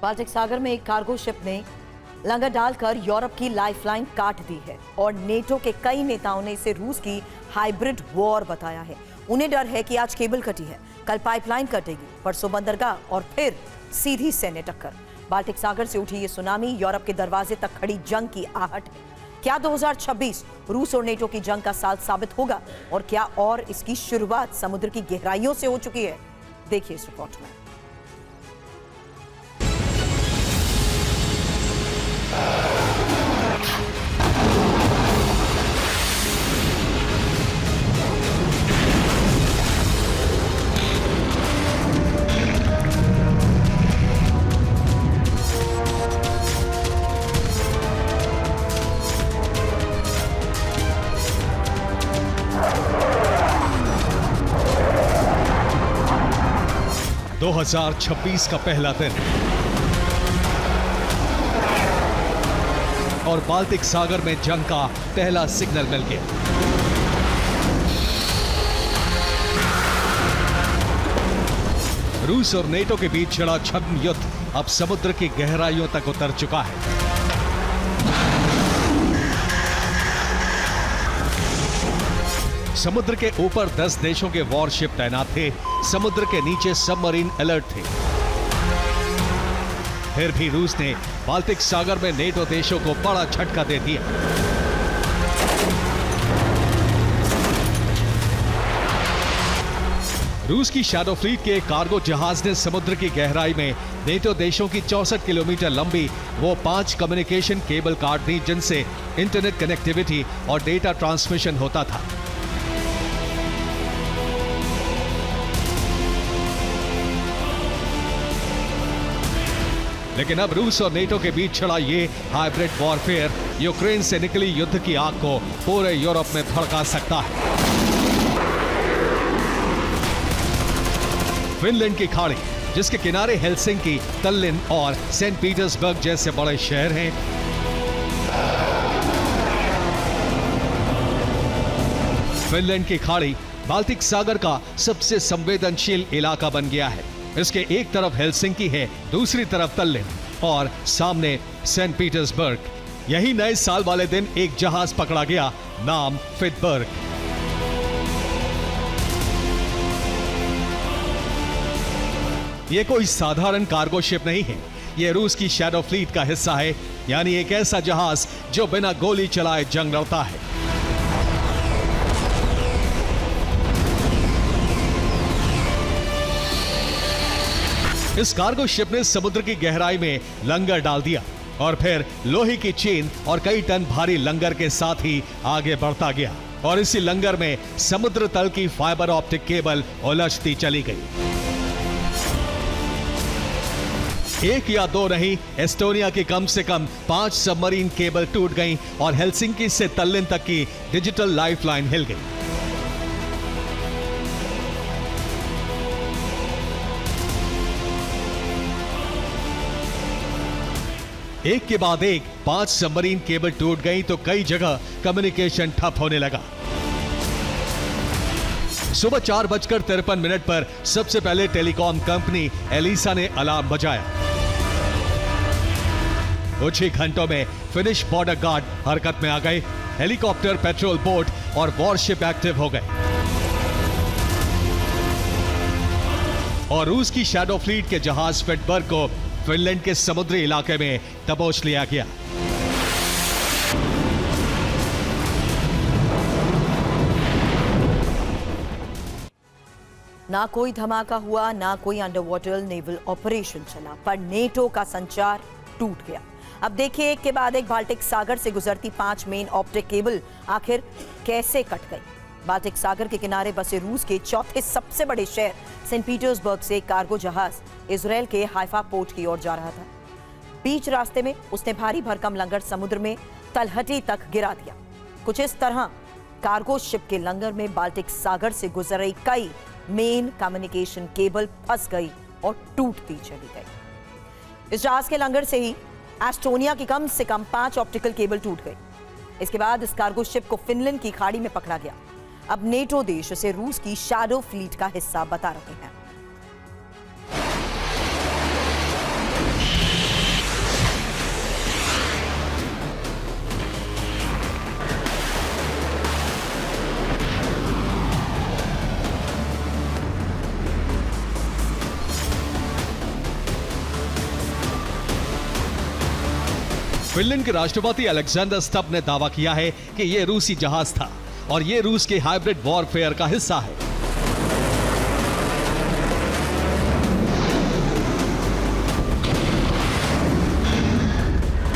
Baltic सागर में एक cargo ship ने लंगर डालकर यूरोप की लाइफलाइन काट दी है और नेटो के कई नेताओं ने इसे रूस की हाइब्रिड वॉर बताया है। उन्हें डर है कि आज केबल कटी है, कल पाइपलाइन कटेगी, परसों बंदरगाह और फिर सीधी सैन्य टक्कर। बाल्टिक सागर से उठी ये सुनामी यूरोप के दरवाजे तक खड़ी जंग की आहट है। क्या 2026 रूस और नेटो की जंग का साल साबित होगा और क्या और इसकी शुरुआत समुद्र की गहराइयों से हो चुकी है? देखिए इस रिपोर्ट में। दो 2026 का पहला दिन और बाल्टिक सागर में जंग का पहला सिग्नल मिल गया। रूस और नेटो के बीच छिड़ा छद्म युद्ध अब समुद्र की गहराइयों तक उतर चुका है। समुद्र के ऊपर 10 देशों के वॉरशिप तैनात थे, समुद्र के नीचे सबमरीन अलर्ट थे। फिर भी रूस ने बाल्टिक सागर में नेटो देशों को बड़ा झटका दे दिया। रूस की शैडो फ्लीट के कार्गो जहाज ने समुद्र की गहराई में नेटो देशों की 64 किलोमीटर लंबी वो 5 कम्युनिकेशन केबल काट दी, जिनसे इंटरनेट कनेक्टिविटी और डेटा ट्रांसमिशन होता था। लेकिन अब रूस और नेटो के बीच छिड़ा ये हाइब्रिड वॉरफेयर यूक्रेन से निकली युद्ध की आग को पूरे यूरोप में भड़का सकता है। फिनलैंड की खाड़ी, जिसके किनारे हेलसिंकी, तल्लिन और सेंट पीटर्सबर्ग जैसे बड़े शहर हैं, फिनलैंड की खाड़ी बाल्टिक सागर का सबसे संवेदनशील इलाका बन गया है। इसके एक तरफ हेलसिंकी है, दूसरी तरफ तल्लिन और सामने सेंट पीटर्सबर्ग। यही नए साल वाले दिन एक जहाज पकड़ा गया, नाम फिटबर्ग। यह कोई साधारण कार्गो शिप नहीं है, यह रूस की शैडो फ्लीट का हिस्सा है, यानी एक ऐसा जहाज जो बिना गोली चलाए जंग लड़ता है। इस कार्गो शिप ने समुद्र की गहराई में लंगर डाल दिया और फिर लोहे की चेन और कई टन भारी लंगर के साथ ही आगे बढ़ता गया और इसी लंगर में समुद्र तल की फाइबर ऑप्टिक केबल उलझती चली गई। एक या दो नहीं, एस्टोनिया की कम से कम 5 सबमरीन केबल टूट गईं और हेलसिंकी से तल्लिन तक की डिजिटल लाइफलाइन हिल गई। एक के बाद एक 5 सबमरीन केबल टूट गई तो कई जगह कम्युनिकेशन ठप होने लगा। सुबह 4:53 पर सबसे पहले टेलीकॉम कंपनी एलिसा ने अलार्म बजाया। कुछ ही घंटों में फिनिश बॉर्डर गार्ड हरकत में आ गए, हेलीकॉप्टर, पेट्रोल बोट और वॉरशिप एक्टिव हो गए और रूस की शैडो फ्लीट के जहाज फिटबर्ग को फिनलैंड के समुद्री इलाके में दबोच लिया गया। ना कोई धमाका हुआ, ना कोई अंडरवाटर नेवल ऑपरेशन चला, पर नेटो का संचार टूट गया। अब देखिए एक के बाद एक बाल्टिक सागर से गुजरती 5 मेन ऑप्टिक केबल आखिर कैसे कट गई। बाल्टिक सागर के किनारे बसे रूस के चौथे सबसे बड़े शहर सेंट पीटर्सबर्ग से कार्गो जहाज इजराइल के हाइफा पोर्ट की ओर जा रहा था। बीच रास्ते में उसने भारी भरकम लंगर समुद्र में तलहटी तक गिरा दिया। कुछ इस तरह कार्गो शिप के लंगर में बाल्टिक सागर से गुजर रही कई मेन कम्युनिकेशन केबल फंस गई और टूटती चली गई। इस जहाज के लंगर से ही एस्टोनिया की कम से कम 5 ऑप्टिकल केबल टूट गई। इसके बाद इस कार्गो शिप को फिनलैंड की खाड़ी में पकड़ा गया। अब नेटो देश इसे रूस की शैडो फ्लीट का हिस्सा बता रहे हैं। फिनलैंड के राष्ट्रपति अलेक्जेंडर स्टब ने दावा किया है कि यह रूसी जहाज था और यह रूस के हाइब्रिड वॉरफेयर का हिस्सा है।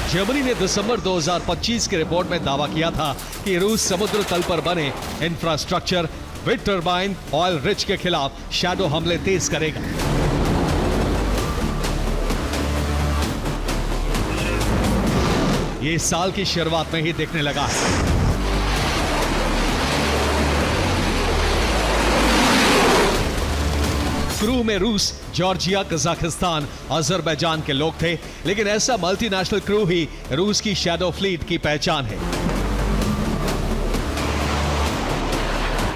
जर्मनी ने दिसंबर 2025 की रिपोर्ट में दावा किया था कि रूस समुद्र तल पर बने infrastructure, wind turbine, oil rich के खिलाफ शैडो हमले तेज करेगा। ये इस साल की शुरुआत में ही दिखने लगा है। क्रू में रूस, जॉर्जिया, कजाकिस्तान, अजरबैजान के लोग थे, लेकिन ऐसा मल्टीनेशनल क्रू ही रूस की शैडो फ्लीट की पहचान है।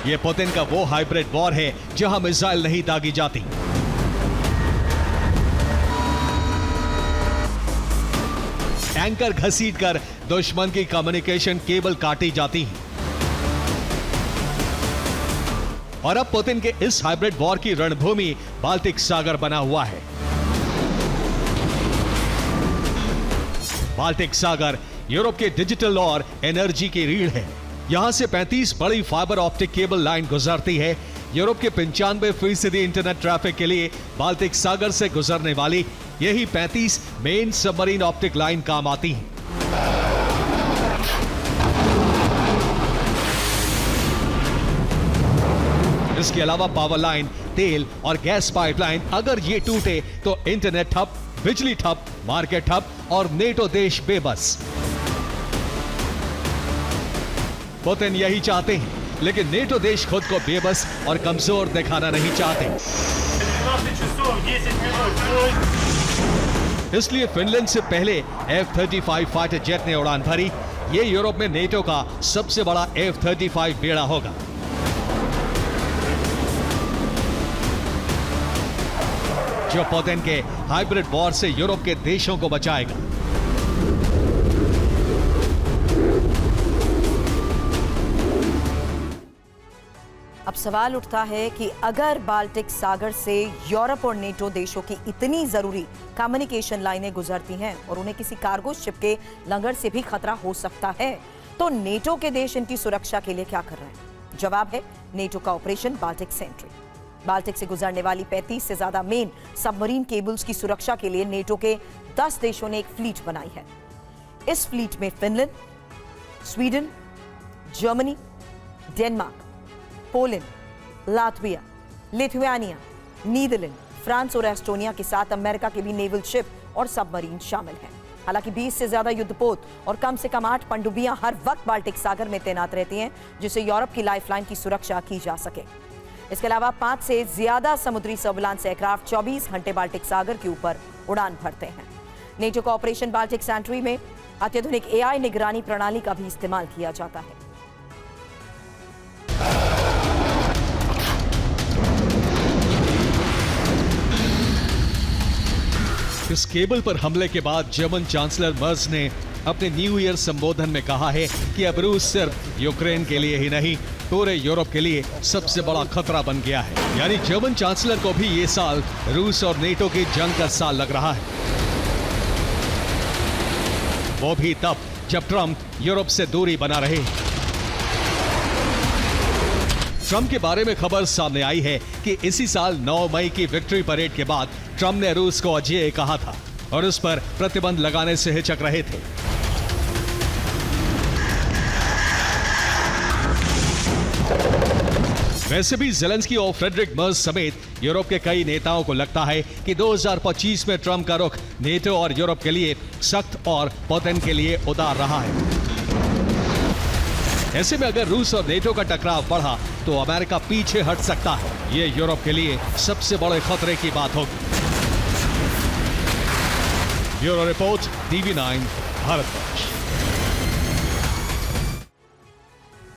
यह पुतिन का वो हाइब्रिड वॉर है जहां मिसाइल नहीं दागी जाती। टैंकर घसीटकर दुश्मन की कम्युनिकेशन केबल काटी जाती है। और अब पुतिन के इस हाइब्रिड वॉर की रणभूमि बाल्टिक सागर बना हुआ है। बाल्टिक सागर यूरोप के डिजिटल और एनर्जी की रीढ़ है। यहां से 35 बड़ी फाइबर ऑप्टिक केबल लाइन गुजरती है। यूरोप के 95% इंटरनेट ट्रैफिक के लिए बाल्टिक सागर से गुजरने वाली यही 35 मेन सबमरीन ऑप्टिक लाइन काम आती है। इसके अलावा पावर लाइन, तेल और गैस पाइपलाइन अगर ये टूटे तो इंटरनेट ठप, बिजली ठप, मार्केट ठप और नेटो देश बेबस। पुतिन यही चाहते हैं, लेकिन नेटो देश खुद को बेबस और कमजोर दिखाना नहीं चाहते। इसलिए फिनलैंड से पहले F-35 फाइटर जेट ने उड़ान भरी। ये यूरोप में नेटो का सबसे बड़ा F-35 बेड़ा होगा। जो पुतिन के हाइब्रिड वॉर से यूरोप के देशों को बचाएगा। अब सवाल उठता है कि अगर बाल्टिक सागर से यूरोप और नेटो देशों की इतनी जरूरी कम्युनिकेशन लाइनें गुजरती हैं और उन्हें किसी कार्गो शिप के लंगर से भी खतरा हो सकता है, तो नेटो के देश इनकी सुरक्षा के लिए क्या कर रहे हैं? जवाब है नेटो का ऑपरेशन बाल्टिक सेंट्री। बाल्टिक से गुजरने वाली 35 से ज्यादा मेन सबमरीन केबल्स की सुरक्षा के लिए नेटो के 10 देशों ने एक फ्लीट बनाई है। इस फ्लीट में Finland, Sweden, Germany, Denmark, Poland, Latvia, Lithuania, Netherland, France और एस्टोनिया के साथ अमेरिका के भी नेवल शिप और सबमरीन शामिल हैं। हालांकि 20 से ज्यादा युद्धपोत और कम से कम 8 पनडुब्बियां हर वक्त बाल्टिक सागर में तैनात रहती हैं, जिससे यूरोप की लाइफलाइन की सुरक्षा की जा सके। इसके अलावा 5 से ज्यादा समुद्री सर्विलांस एयरक्राफ्ट 24 घंटे बाल्टिक सागर के ऊपर उड़ान भरते हैं। नेटो का ऑपरेशन बाल्टिक सेंट्री में अत्याधुनिक AI निगरानी प्रणाली का भी इस्तेमाल किया जाता है। इस केबल पर हमले के बाद जर्मन चांसलर मर्ज ने अपने न्यू ईयर संबोधन में कहा है कि अब रूस सिर्फ यूक्रेन के लिए ही नहीं, पूरे यूरोप के लिए सबसे बड़ा खतरा बन गया है। यानी जर्मन चांसलर को भी ये साल रूस और नेटो की जंग का साल लग रहा है। वो भी तब जब ट्रंप यूरोप से दूरी बना रहे। ट्रंप के बारे में खबर सामने आई है कि इसी साल 9 मई की विक्ट्री परेड के बाद ट्रंप ने रूस को अजेय कहा था और उस पर प्रतिबंध लगाने से हिचक रहे थे। वैसे भी ज़ेलेंस्की और फ्रेडरिक मर्ज समेत यूरोप के कई नेताओं को लगता है कि 2025 में ट्रंप का रुख नेटो और यूरोप के लिए सख्त और पुतिन के लिए उदार रहा है। ऐसे में अगर रूस और नेटो का टकराव बढ़ा तो अमेरिका पीछे हट सकता है। ये यूरोप के लिए सबसे बड़े खतरे की बात होगी। Bureau report, TV9, Bharatvarsh.